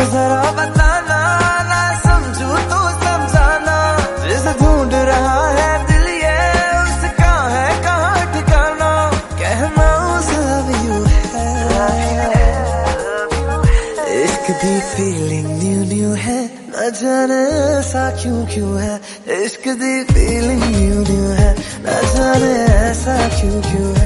जरा बताना, ना समझू तो समझाना, जिसे ढूंढ रहा है दिल ये उसका है कहाँ ठिकाना, कहना उस लव यू है। इश्क दी फीलिंग न्यू न्यू है, न जाने ऐसा क्यों क्यों है। इश्क दी फीलिंग न्यू न्यू है, न जाने ऐसा क्यों क्यों है।